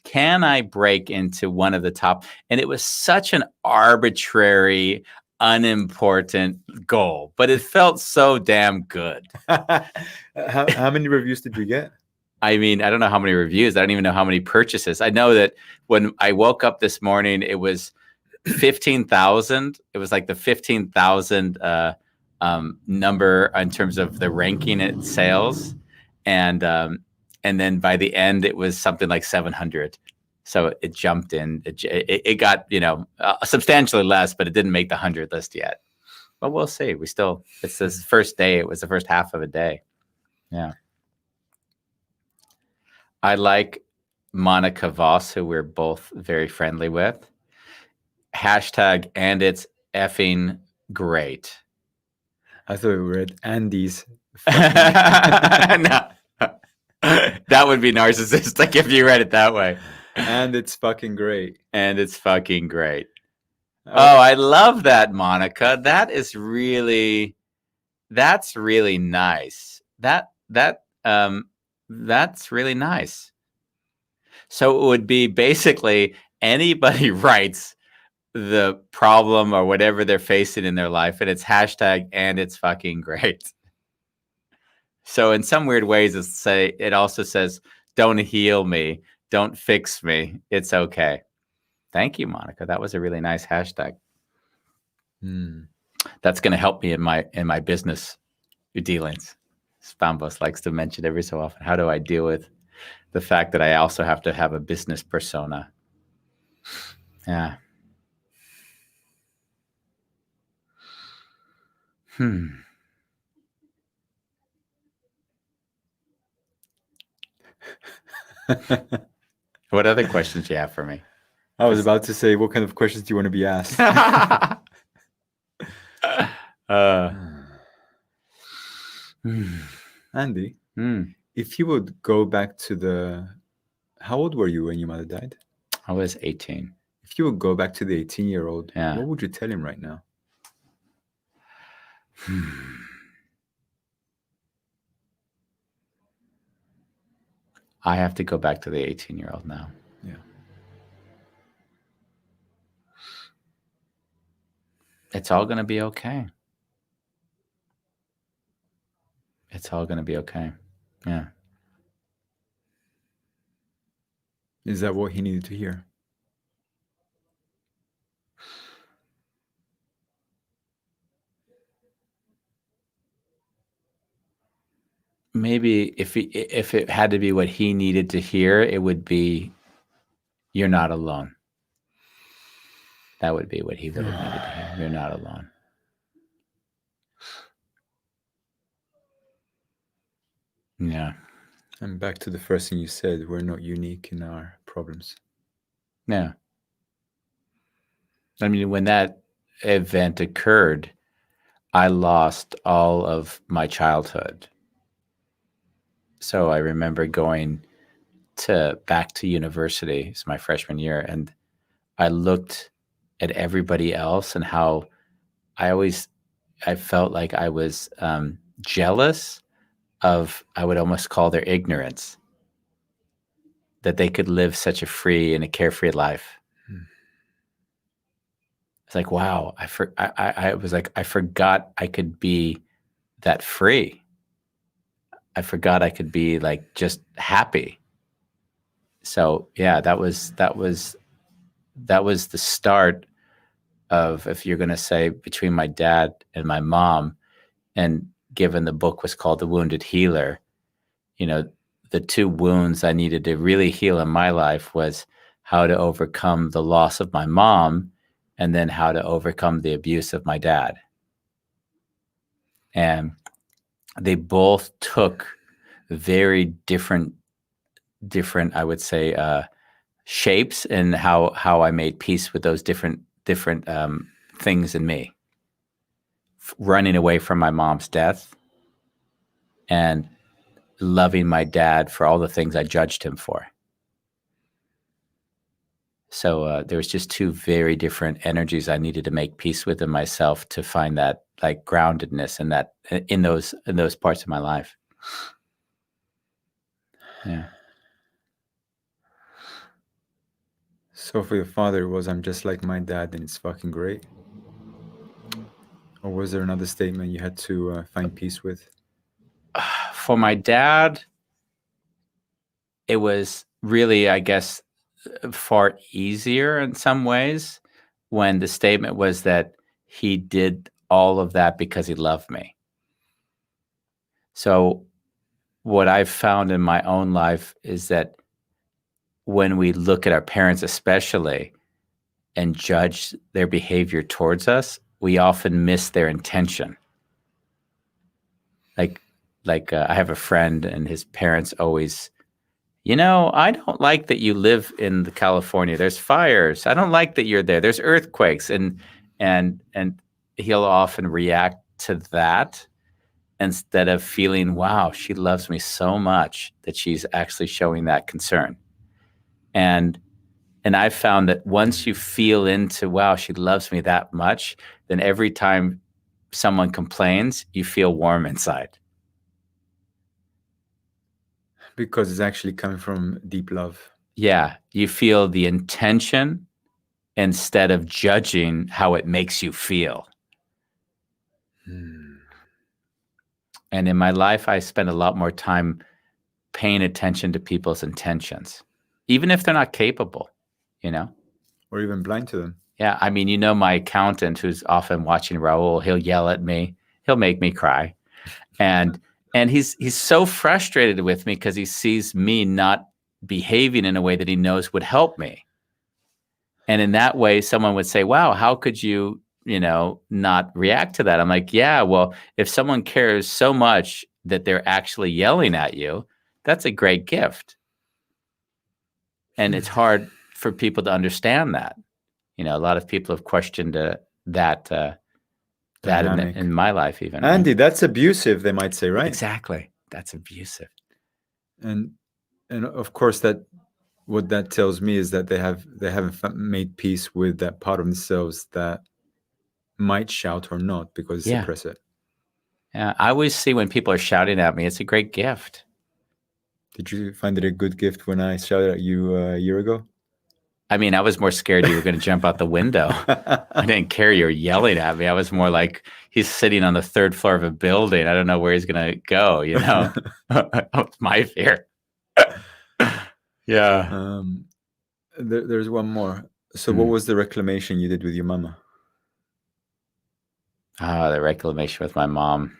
Can I break into one of the top? And it was such an arbitrary, unimportant goal, but it felt so damn good. How many reviews did you get? I mean, I don't know how many reviews. I don't even know how many purchases. I know that when I woke up this morning, it was 15,000. It was like the 15,000 number in terms of the ranking at sales, and then by the end, it was something like 700. So it jumped in. It got substantially less, but it didn't make the 100 list yet. But we'll see. It's this first day. It was the first half of a day. Yeah. I like Monica Voss, who we're both very friendly with. Hashtag, and it's effing great. I thought you read Andy's. No. That would be narcissistic if you read it that way. And it's fucking great. And it's fucking great. Oh, I love that, Monica. That's really nice. That's really nice. So it would be basically anybody writes the problem or whatever they're facing in their life, and it's hashtag, and it's fucking great. So in some weird ways, it also says, don't heal me, don't fix me, it's okay. Thank you, Monica. That was a really nice hashtag. That's going to help me in my business dealings. Spambos likes to mention every so often, how do I deal with the fact that I also have to have a business persona? Yeah. What other questions do you have for me? I was about to say, what kind of questions do you want to be asked? Andy, if you would go back to how old were you when your mother died? I was 18. If you would go back to the 18-year-old, yeah. What would you tell him right now? I have to go back to the 18-year-old now. Yeah. It's all going to be okay. It's all going to be okay. Yeah. Is that what he needed to hear? Maybe if it had to be what he needed to hear, it would be, you're not alone. That would be what he would have needed to hear. You're not alone. Yeah. And back to the first thing you said, we're not unique in our problems. Yeah. I mean, when that event occurred, I lost all of my childhood. So I remember going back to university. It's my freshman year, and I looked at everybody else and how I felt like I was jealous of, I would almost call their ignorance, that they could live such a free and a carefree life. It's like, wow, I was like, I forgot I could be that free. I forgot I could be like just happy. So yeah, that was the start of, if you're going to say, between my dad and my mom, and given the book was called The Wounded Healer, the two wounds I needed to really heal in my life was how to overcome the loss of my mom, and then how to overcome the abuse of my dad. And they both took very different, I would say, shapes in how I made peace with those different things in me. Running away from my mom's death, and loving my dad for all the things I judged him for. So there was just two very different energies I needed to make peace with in myself, to find that like groundedness and that in those parts of my life. Yeah. So for your father, it was, I'm just like my dad and it's fucking great? Or was there another statement you had to find peace with? For my dad, it was really, I guess, far easier in some ways when the statement was that he did all of that because he loved me. So what I've found in my own life is that when we look at our parents especially and judge their behavior towards us, we often miss their intention. Like I have a friend and his parents always, I don't like that you live in California. There's fires. I don't like that you're there. There's earthquakes. And he'll often react to that instead of feeling, wow, she loves me so much that she's actually showing that concern. And I've found that once you feel into, wow, she loves me that much, then every time someone complains, you feel warm inside. Because it's actually coming from deep love. Yeah, you feel the intention instead of judging how it makes you feel. And in my life, I spend a lot more time paying attention to people's intentions, even if they're not capable, Or even blind to them. Yeah, I mean, my accountant who's often watching Raul, he'll yell at me. He'll make me cry. And he's so frustrated with me because he sees me not behaving in a way that he knows would help me. And in that way, someone would say, wow, how could you, not react to that? I'm like, yeah, well, if someone cares so much that they're actually yelling at you, that's a great gift. And it's hard for people to understand that. A lot of people have questioned that in my life even. Andy, that's abusive, they might say, right? Exactly. That's abusive. And of course, what that tells me is that they haven't made peace with that part of themselves that might shout or not because they suppress it. Yeah, I always see when people are shouting at me, it's a great gift. Did you find it a good gift when I shouted at you a year ago? I mean, I was more scared you were going to jump out the window. I didn't care you were yelling at me. I was more like, he's sitting on the third floor of a building. I don't know where he's going to go, That was my fear. Yeah. There's one more. So what was the reclamation you did with your mama? The reclamation with my mom.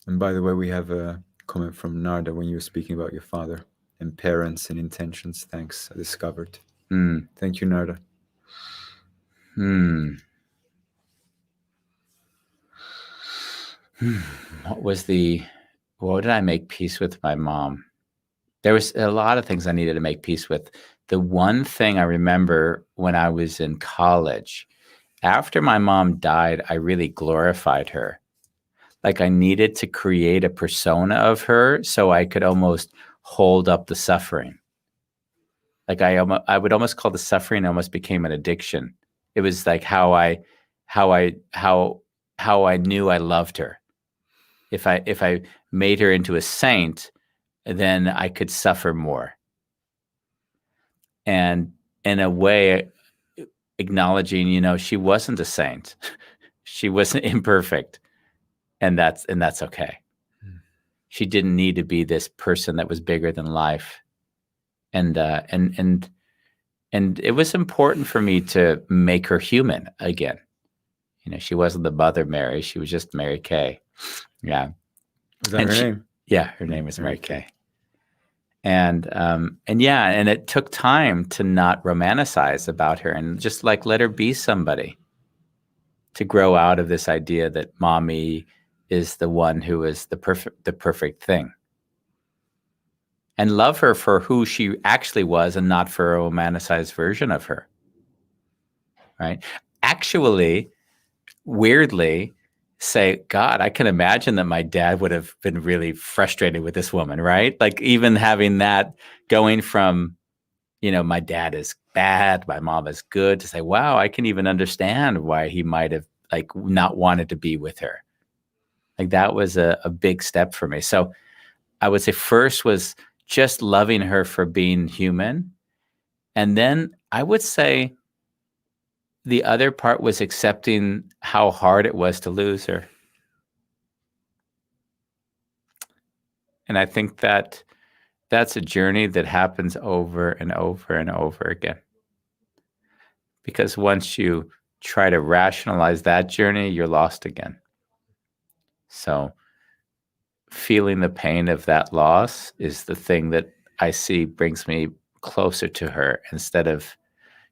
And by the way, we have a comment from Narda when you were speaking about your father and parents and intentions. Thanks, I discovered. Thank you, Narda. What did I make peace with my mom? There was a lot of things I needed to make peace with. The one thing I remember when I was in college, after my mom died, I really glorified her. Like I needed to create a persona of her so I could almost hold up the suffering. Like I would almost call the suffering almost became an addiction. It was like how I knew I loved her. If I made her into a saint, then I could suffer more. And in a way, acknowledging, she wasn't a saint. She wasn't imperfect. And that's okay. She didn't need to be this person that was bigger than life. And it was important for me to make her human again. She wasn't the Mother Mary. She was just Mary Kay. Yeah. Was that her name? Yeah, her name was Mary Kay. And it took time to not romanticize about her and just like let her be somebody, to grow out of this idea that mommy is the one who is the perfect thing. And love her for who she actually was and not for a romanticized version of her. Right? Actually, weirdly, say, God, I can imagine that my dad would have been really frustrated with this woman, right? Like even having that going from, my dad is bad, my mom is good, to say, wow, I can even understand why he might have like not wanted to be with her. Like that was a big step for me. So I would say first was just loving her for being human. And then I would say the other part was accepting how hard it was to lose her. And I think that that's a journey that happens over and over and over again. Because once you try to rationalize that journey, you're lost again. So feeling the pain of that loss is the thing that I see brings me closer to her, instead of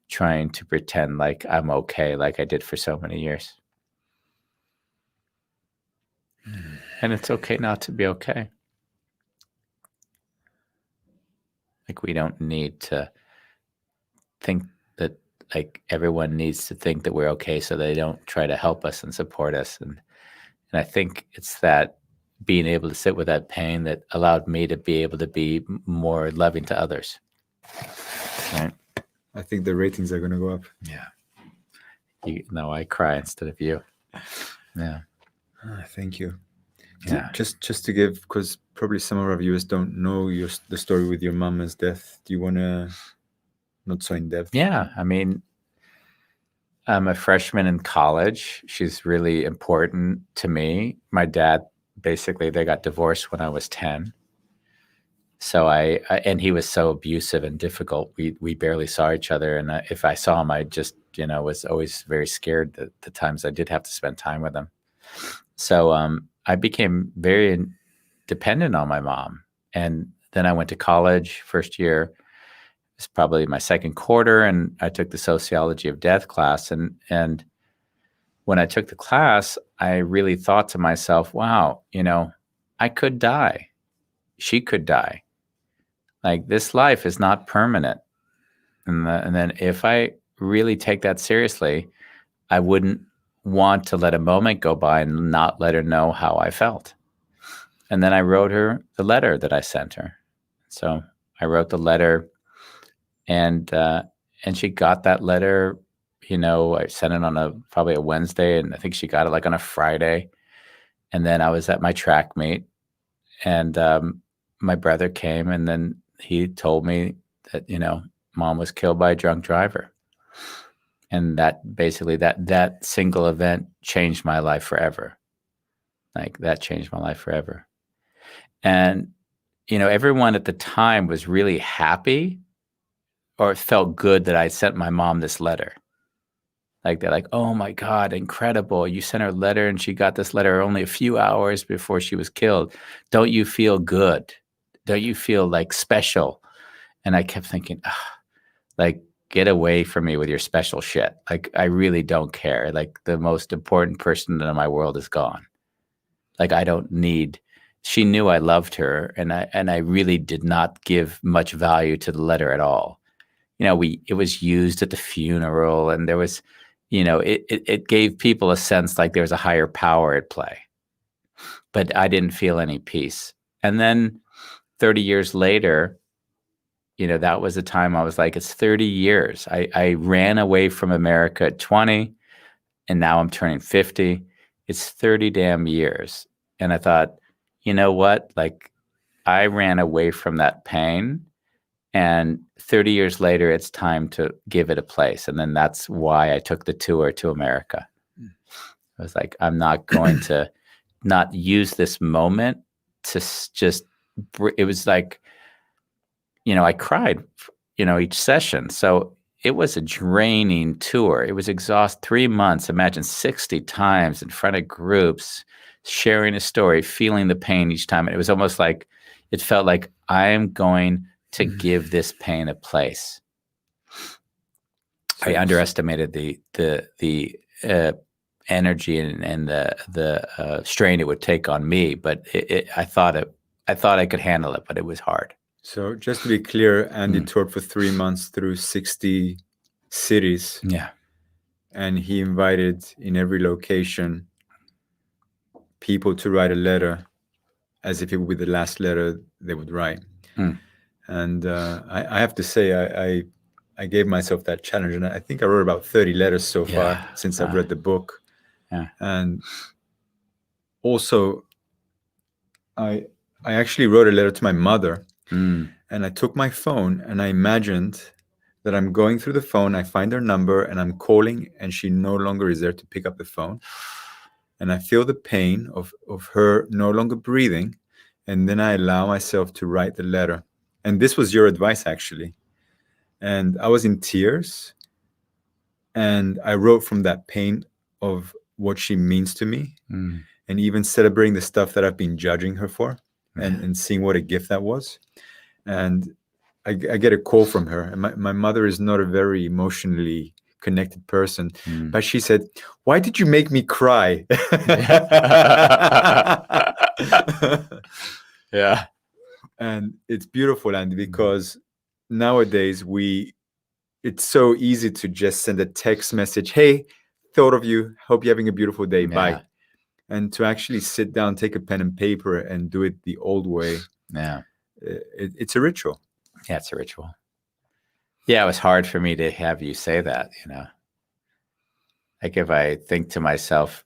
trying to pretend like I'm okay, like I did for so many years. And it's okay not to be okay. Like, we don't need to think that, like, everyone needs to think that we're okay so they don't try to help us and support us. And I think it's that being able to sit with that pain that allowed me to be able to be more loving to others. Right? I think the ratings are going to go up. Yeah. I cry instead of you. Yeah. Thank you. Yeah. Just to give, because probably some of our viewers don't know the story with your mama's death. Do you want to, not so in depth? Yeah. I mean, I'm a freshman in college. She's really important to me. My dad, basically, they got divorced when I was 10. So and he was so abusive and difficult. We barely saw each other. And if I saw him, I just, was always very scared the times I did have to spend time with him. So I became very dependent on my mom. And then I went to college. First year was probably my second quarter, and I took the sociology of death class. And when I took the class, I really thought to myself, wow, I could die. She could die. Like, this life is not permanent. And then if I really take that seriously, I wouldn't want to let a moment go by and not let her know how I felt. And then I wrote her the letter that I sent her. So I wrote the letter, and she got that letter. I sent it on probably a Wednesday, and I think she got it like on a Friday. And then I was at my track meet, and my brother came, and then he told me that, mom was killed by a drunk driver. And that basically, that single event changed my life forever. Like, that changed my life forever. And, everyone at the time was really happy, or it felt good that I sent my mom this letter. Like, they're like, oh my God, incredible. You sent her a letter and she got this letter only a few hours before she was killed. Don't you feel good? Don't you feel like special? And I kept thinking, like, get away from me with your special shit. Like, I really don't care. Like, the most important person in my world is gone. Like, I don't need. She knew I loved her, and I really did not give much value to the letter at all. It was used at the funeral, and there was, it gave people a sense like there was a higher power at play. But I didn't feel any peace. And then 30 years later, that was the time I was like, it's 30 years. I ran away from America at 20, and now I'm turning 50. It's 30 damn years. And I thought, you know what? Like, I ran away from that pain, and 30 years later, it's time to give it a place. And then that's why I took the tour to America. I was like, I'm not going to not use this moment to just, it was like, I cried, each session. So it was a draining tour. It was exhausting. 3 months, imagine 60 times in front of groups, sharing a story, feeling the pain each time. And it was almost like, it felt like I am going to give this pain a place. I underestimated the energy and the strain it would take on me, but I thought I could handle it, but it was hard. So just to be clear, Andy toured for 3 months through 60 cities. Yeah. And he invited in every location people to write a letter as if it would be the last letter they would write. And I have to say, I gave myself that challenge, and I think I wrote about 30 letters so far since I've read the book. Yeah. And also, I actually wrote a letter to my mother, and I took my phone and I imagined that I'm going through the phone, I find her number, and I'm calling, and she no longer is there to pick up the phone. And I feel the pain of her no longer breathing, and then I allow myself to write the letter. and this was your advice actually. And I was in tears, and I wrote from that pain of what she means to me, and even celebrating the stuff that I've been judging her for, and seeing what a gift that was. And I get a call from her, and my mother is not a very emotionally connected person, but she said, "Why did you make me cry?" Yeah. And it's beautiful, Andy, because nowadays it's so easy to just send a text message, "Hey, thought of you, hope you're having a beautiful day, bye." And to actually sit down, take a pen and paper and do it the old way, it's a ritual. Yeah, it's a ritual. Yeah, it was hard for me to have you say that, you know. Like if I think to myself,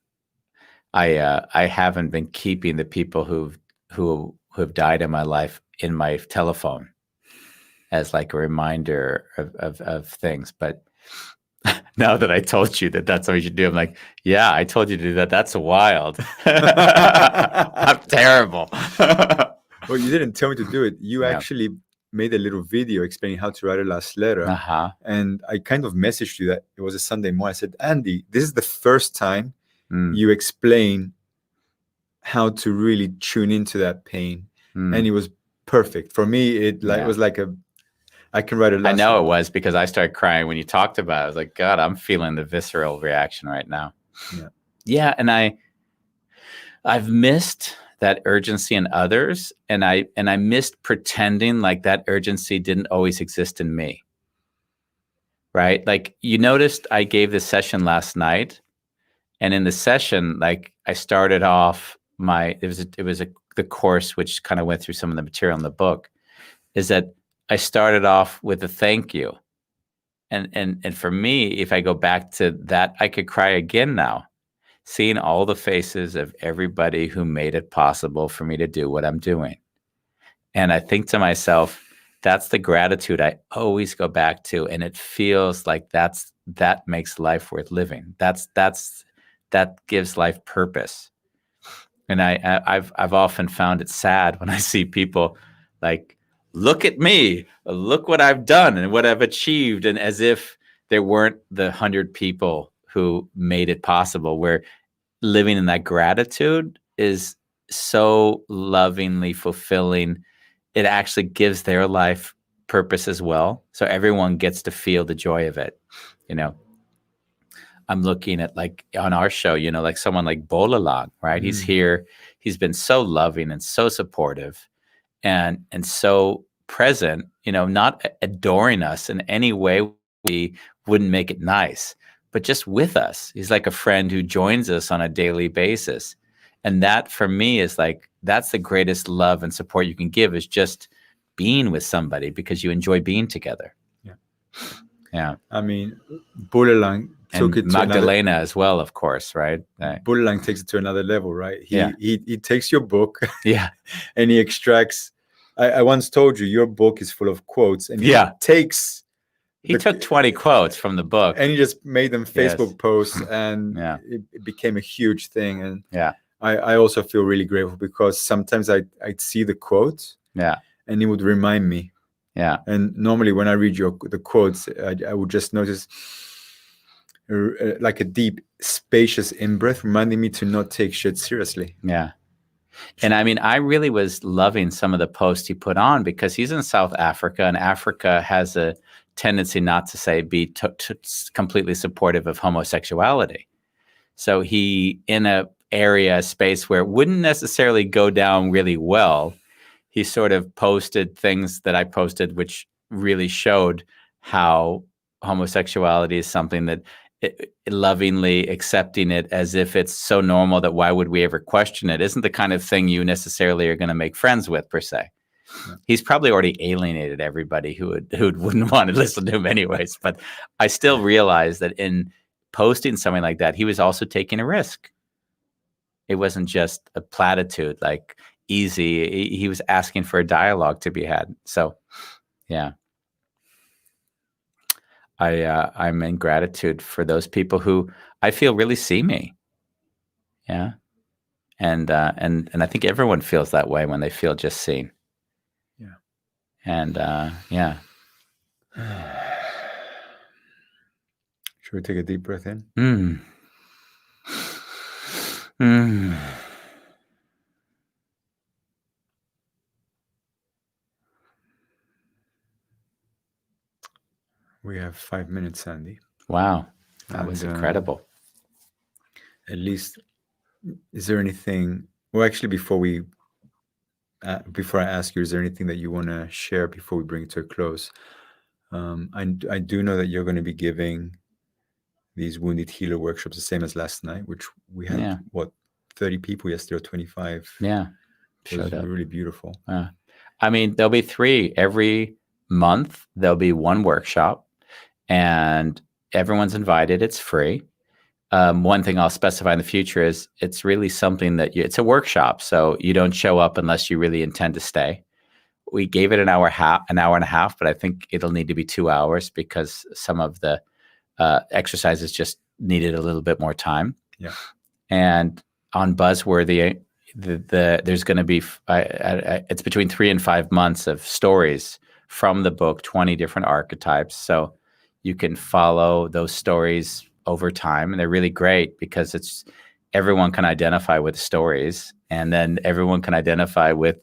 I haven't been keeping the people who have died in my life in my telephone as like a reminder of things. But now that I told you that that's what you should do, I'm like, yeah, I told you to do that. That's wild. I'm terrible. Well, you didn't tell me to do it. You actually made a little video explaining how to write a last letter. And I kind of messaged you that it was a Sunday morning. I said, "Andy, this is the first time you explain how to really tune into that pain." And it was perfect. For me, it was like I can write a last I know letter. it was, because I started crying when you talked about it. I was like, God, I'm feeling the visceral reaction right now. Yeah. And I've missed that urgency in others, and I missed pretending like that urgency didn't always exist in me. Right? Like, you noticed I gave this session last night, and in the session, like, I started off the course, which kind of went through some of the material in the book, is that I started off with a thank you. And for me, if I go back to that, I could cry again now, seeing all the faces of everybody who made it possible for me to do what I'm doing. And I think to myself, that's the gratitude I always go back to. And it feels like that makes life worth living. That gives life purpose. And I've often found it sad when I see people like, look at me, look what I've done and what I've achieved. And as if there weren't the 100 people who made it possible, where living in that gratitude is so lovingly fulfilling. It actually gives their life purpose as well. So everyone gets to feel the joy of it. You know, I'm looking at, like, on our show, you know, like someone like Bolalang, right? He's here. He's been so loving and so supportive and so present, you know, not adoring us in any way we wouldn't make it nice, but just with us. He's like a friend who joins us on a daily basis. And that, for me, is like, that's the greatest love and support you can give, is just being with somebody because you enjoy being together. Yeah. I mean, Bulalang took it to Magdalena as well, of course, right? Bulalang takes it to another level, right? He takes your book, and he extracts. I once told you your book is full of quotes, and he takes. He took 20 quotes from the book, and he just made them Facebook posts, and it became a huge thing. And I also feel really grateful, because sometimes I'd see the quotes, and it would remind me. And normally when I read the quotes, I would just notice like a deep, spacious in-breath, reminding me to not take shit seriously. And I mean, I really was loving some of the posts he put on, because he's in South Africa, and Africa has a tendency not to be completely supportive of homosexuality. So he, in a space where it wouldn't necessarily go down really well, he sort of posted things that I posted, which really showed how homosexuality is something that lovingly accepting it as if it's so normal that why would we ever question it isn't the kind of thing you necessarily are going to make friends with, per se. He's probably already alienated everybody who wouldn't want to listen to him anyways. But I still realize that in posting something like that, he was also taking a risk. It wasn't just a platitude, like easy. He was asking for a dialogue to be had. So, yeah. I'm in gratitude for those people who I feel really see me. Yeah. And I think everyone feels that way when they feel just seen. And yeah. Should we take a deep breath in? Mm. Mm. We have 5 minutes, Sandy. Wow, that was incredible. At least, is there anything? Well, actually, before I ask you, is there anything that you want to share before we bring it to a close? I do know that you're going to be giving these wounded healer workshops the same as last night, which we had 30 people yesterday, or 25. Yeah, it was really beautiful. I mean, there'll be 3 every month. There'll be 1 workshop, and everyone's invited. It's free. One thing I'll specify in the future is it's really something that it's a workshop, so you don't show up unless you really intend to stay. We gave it an hour and a half, but I think it'll need to be 2 hours because some of the exercises just needed a little bit more time. Yeah. And on Buzzworthy, there's going to be it's between 3 and 5 months of stories from the book, 20 different archetypes. So you can follow those stories over time, and they're really great because everyone can identify with stories, and then everyone can identify with,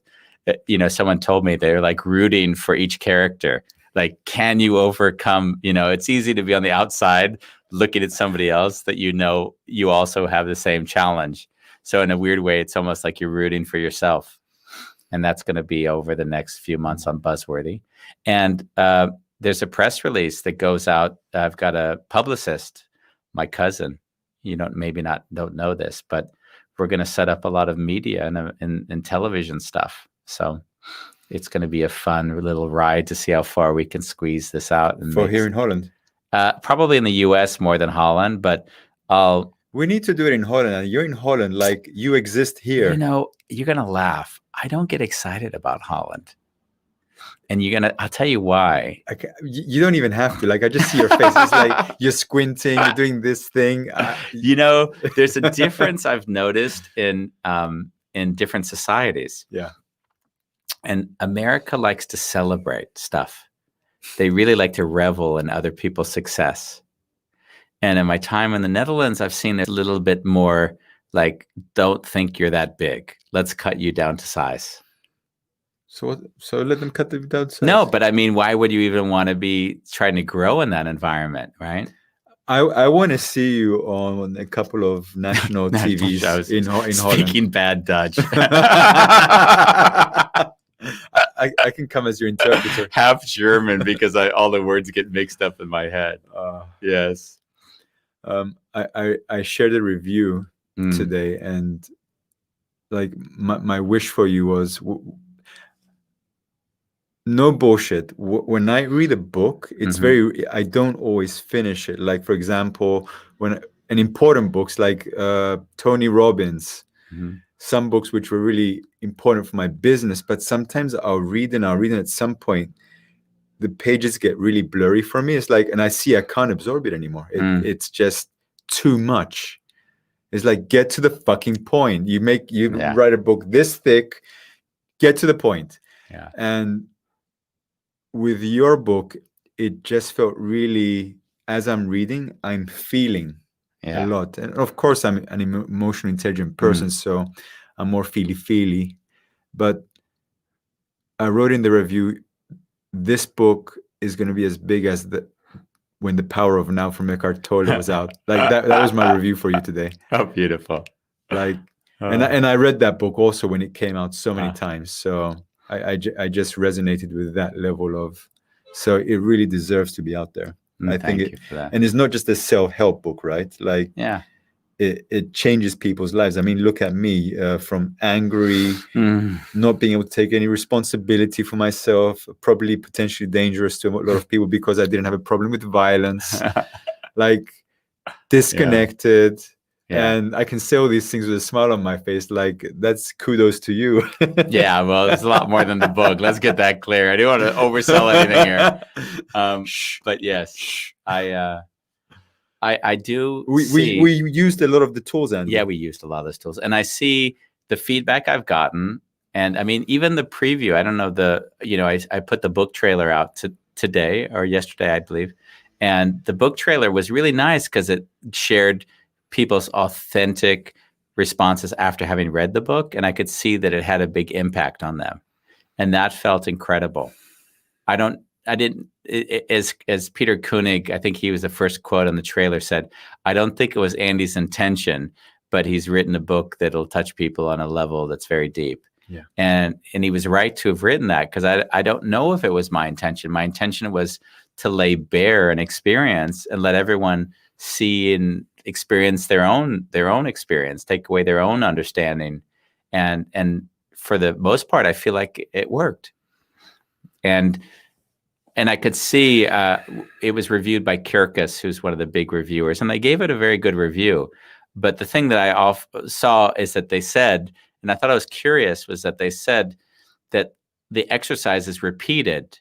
someone told me they're like rooting for each character. Like, can you overcome, it's easy to be on the outside looking at somebody else that you also have the same challenge. So in a weird way, it's almost like you're rooting for yourself. And that's going to be over the next few months on Buzzworthy. And there's a press release that goes out. I've got a publicist, my cousin. You don't know this, but we're going to set up a lot of media and television stuff. So it's going to be a fun little ride to see how far we can squeeze this out. And here in Holland? Probably in the US more than Holland, but we need to do it in Holland. And you're in Holland, like you exist here. You're going to laugh. I don't get excited about Holland. And I'll tell you why. You don't even have to. Like, I just see your face. It's like you're squinting, you're doing this thing. There's a difference I've noticed in different societies. Yeah. And America likes to celebrate stuff. They really like to revel in other people's success. And in my time in the Netherlands, I've seen it a little bit more like, don't think you're that big. Let's cut you down to size. So let them cut them down to size. No, but I mean, why would you even want to be trying to grow in that environment, right? I want to see you on a couple of national TV shows in Holland. Speaking bad Dutch. I can come as your interpreter. Half German because all the words get mixed up in my head. Yes. I shared a review today, and like my wish for you was no bullshit. When I read a book, it's I don't always finish it. Like, for example, when an important books like Tony Robbins, some books which were really important for my business, but sometimes I'll read and at some point the pages get really blurry for me. It's like, and I can't absorb it anymore. It's just too much. It's like, get to the fucking point. You write a book this thick, get to the point. Yeah. And with your book, it just felt really, as I'm reading, I'm feeling a lot. And of course, I'm an emotionally intelligent person, so I'm more feely. But I wrote in the review, this book is going to be as big as when The Power of Now from Eckhart Tolle was out. Like that was my review for you today. Oh, beautiful. Like, and I read that book also when it came out so many times. So I just resonated with that level of, so it really deserves to be out there. I think you for that. And it's not just a self-help book, right? Like, it changes people's lives. I mean, look at me, from angry, not being able to take any responsibility for myself, probably potentially dangerous to a lot of people because I didn't have a problem with violence, like disconnected. And I can say all these things with a smile on my face. Like, that's kudos to you. Yeah, well, it's a lot more than the book. Let's get that clear. I don't want to oversell anything here. But yes, I do. We used a lot of the tools, Andy. Yeah, we used a lot of those tools, and I see the feedback I've gotten And I mean, even the preview, I don't know, I put the book trailer out today or yesterday, I believe. And the book trailer was really nice because it shared people's authentic responses after having read the book. And I could see that it had a big impact on them. And that felt incredible. As Peter Koenig, I think he was the first quote on the trailer, said, I don't think it was Andy's intention, but he's written a book that'll touch people on a level that's very deep. Yeah. And he was right to have written that, because I don't know if it was my intention. My intention was to lay bare an experience and let everyone see and experience their own experience, take away their own understanding. And for the most part, I feel like it worked. And I could see it was reviewed by Kirkus, who's one of the big reviewers, and they gave it a very good review. But the thing that I saw is that they said, and I thought I was curious, was that they said that the exercise is repeated.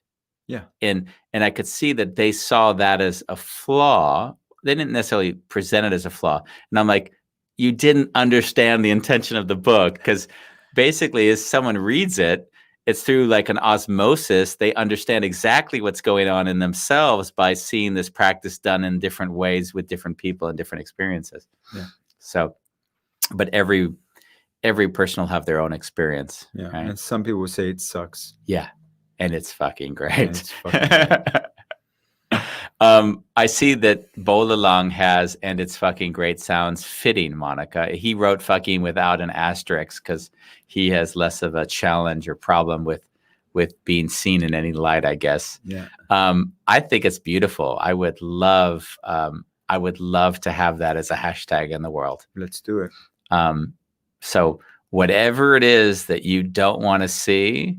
Yeah. And I could see that they saw that as a flaw. They didn't necessarily present it as a flaw. And I'm like, you didn't understand the intention of the book, because basically as someone reads it, it's through like an osmosis. They understand exactly what's going on in themselves by seeing this practice done in different ways with different people and different experiences. Yeah. So, but every person will have their own experience. Yeah. Right? And some people will say it sucks. Yeah. And it's fucking great. And it's fucking great. I see that Bolalang has, and it's fucking great sounds fitting, Monica. He wrote fucking without an asterisk because he has less of a challenge or problem with being seen in any light, I guess. Yeah. I think it's beautiful. I would love to have that as a hashtag in the world. Let's do it. So whatever it is that you don't want to see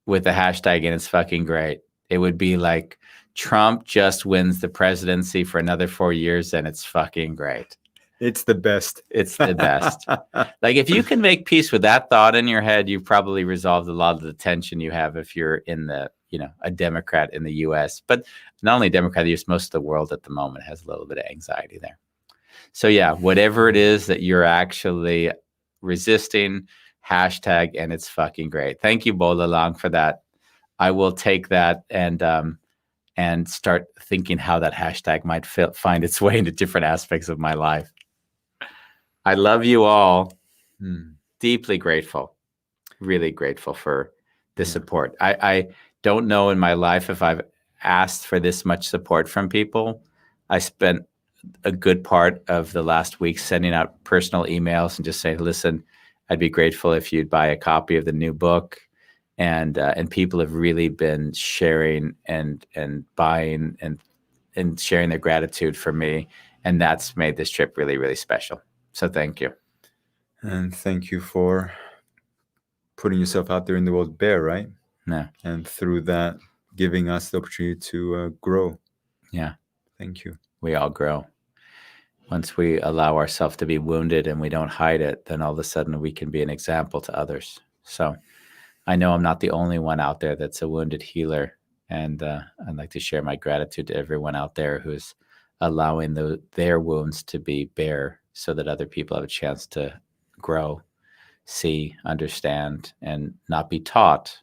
with the hashtag, and it's fucking great. It would be like, Trump just wins the presidency for another 4 years, and it's fucking great. It's the best. It's the best. Like, if you can make peace with that thought in your head, you've probably resolved a lot of the tension you have if you're in a Democrat in the U.S. But not only Democrat, the U.S., most of the world at the moment has a little bit of anxiety there. So yeah, whatever it is that you're actually resisting, hashtag, and it's fucking great. Thank you, Bolalang, for that. I will take that and start thinking how that hashtag might find its way into different aspects of my life. I love you all. Deeply grateful, really grateful for the support. I don't know in my life if I've asked for this much support from people. I spent a good part of the last week sending out personal emails and just saying, listen, I'd be grateful if you'd buy a copy of the new book. And people have really been sharing and buying and sharing their gratitude for me. And that's made this trip really, really special. So thank you. And thank you for putting yourself out there in the world bare, right? Yeah. And through that, giving us the opportunity to grow. Yeah. Thank you. We all grow. Once we allow ourselves to be wounded and we don't hide it, then all of a sudden we can be an example to others. So I know I'm not the only one out there that's a wounded healer. And I'd like to share my gratitude to everyone out there who's allowing their wounds to be bare so that other people have a chance to grow, see, understand, and not be taught,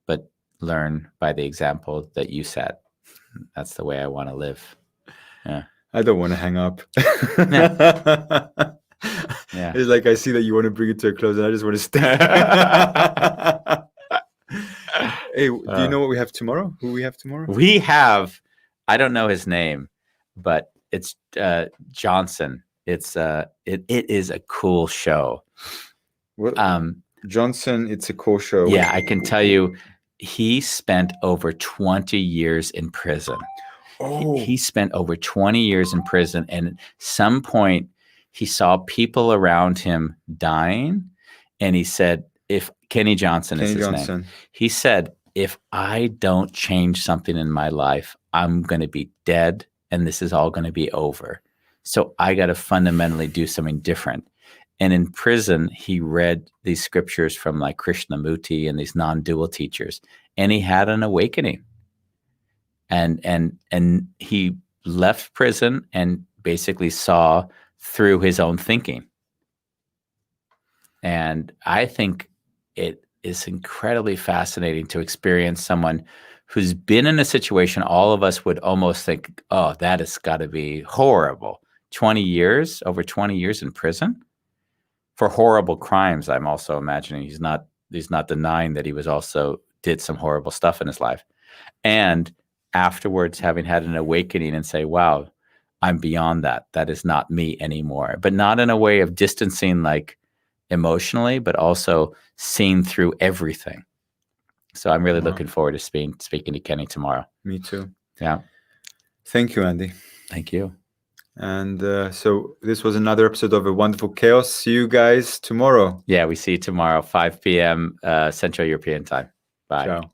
but learn by the example that you set. That's the way I want to live. Yeah. I don't want to hang up. Yeah. It's like I see that you want to bring it to a close and I just want to stay. Hey, do you know what we have tomorrow? Who we have tomorrow? We have, I don't know his name, but it's Johnson. It is a cool show. What? Johnson, it's a cool show. Yeah, I can tell you, he spent over 20 years in prison. Oh. He spent over 20 years in prison, and at some point he saw people around him dying, and he said, Kenny Johnson is his name. He said, if I don't change something in my life, I'm going to be dead, and this is all going to be over. So I got to fundamentally do something different. And in prison, he read these scriptures from like Krishnamurti and these non-dual teachers, and he had an awakening. And he left prison and basically saw through his own thinking. And I think it is incredibly fascinating to experience someone who's been in a situation all of us would almost think, oh, that has got to be horrible. 20 years, over 20 years in prison for horrible crimes. I'm also imagining he's not denying that he was also did some horrible stuff in his life. And afterwards having had an awakening and say, wow, I'm beyond that. That is not me anymore. But not in a way of distancing, like emotionally, but also seeing through everything. So I'm really looking forward to speaking to Kenny tomorrow. Me too. Yeah. Thank you, Andy. Thank you. And so this was another episode of A Wonderful Chaos. See you guys tomorrow. Yeah, we see you tomorrow, 5 p.m. Central European time. Bye. Ciao.